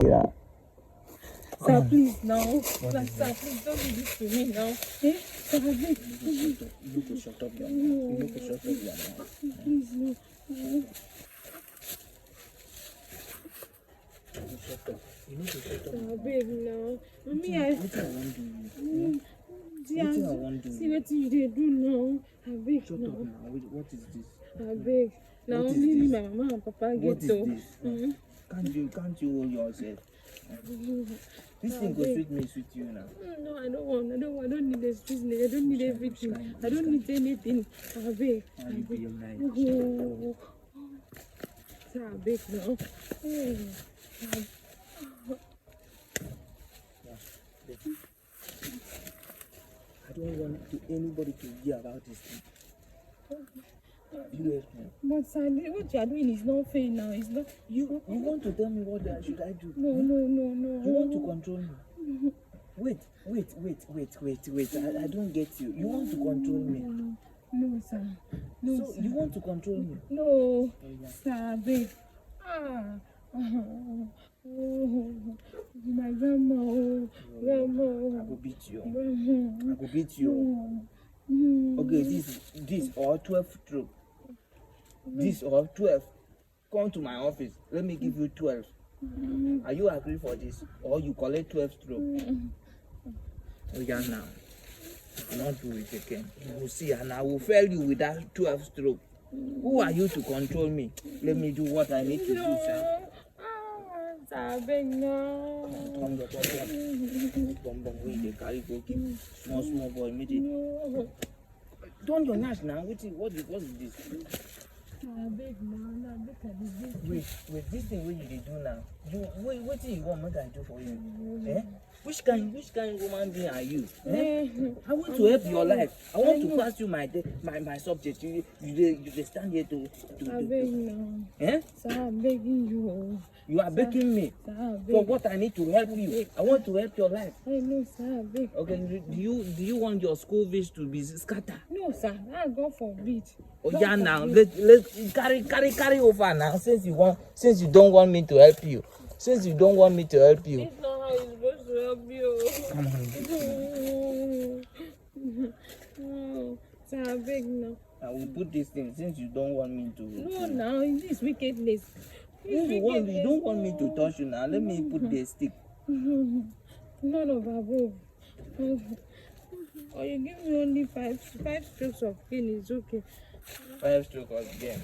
Yeah. Sir, please now. Sir, please don't do this to me now. Eh? Sir, please. You need to shut up your mouth. You need to shut up your mouth. Please, no. Shut up. You need to shut up. Sir, babe, now. Mommy, What I want to do? What I want to see do? what you dey do now. I beg Shut now. up now. What is this? I beg. Now What is only this? my mama and papa What get is to. this? Can't you hold yourself? This thing go sweet me, sweet you now. No, I don't want. I don't need this business. I don't need everything. I don't need anything. I beg. And you be your man. Oh. Sir, I beg now. I don't want anybody to hear about this thing. You hear me? But sir, what you are doing is not fair now. It's not. You want to tell me what should I do? No. You want to control me? Wait. I don't get you. You want to control me? No, sir. No, So sir. you want to control me? No, Yeah. sir, babe. My grandma, grandma. I go beat you. Grandma. I go beat you. Okay, this or 12 stroke. This or 12. Come to my office. Let me give you 12. Are you agree for this? Or you collect 12 stroke? Oh yeah, now. I will not do it again. You will see, and I will fail you with that 12 stroke. Who are you to control me? Let me do what I need to do, sir. Sir, babe, no. Come the bum, we dey carry go give small boy meet it. No. Don't your nurse now. What is this? Sir, babe, no. Look at this. Wait, this thing wey you dey do now. What you want make I do for you? Eh? Which kind woman being are you? Eh? I want to help your life. I want to pass you my subject. You dey stand here to I beg now. eh? Sir, I'm begging you. You are begging me Sir, I beg. for what I need to help you. I want to help your life. I know, sir, I beg. Okay, do you want your school fees to be scattered? No, sir, I go for it. Oh yeah, now let's carry over now. Since you don't want me to help you. Since you don't want me to help you. It's not how it's supposed to help you. Come on. Sir, I beg now. I will put this thing since you don't want me to. No, now in this wickedness. You don't want me to touch you now. Let me put the stick. None of above. Or you give me only five strokes of pain is okay. 5 strokes again.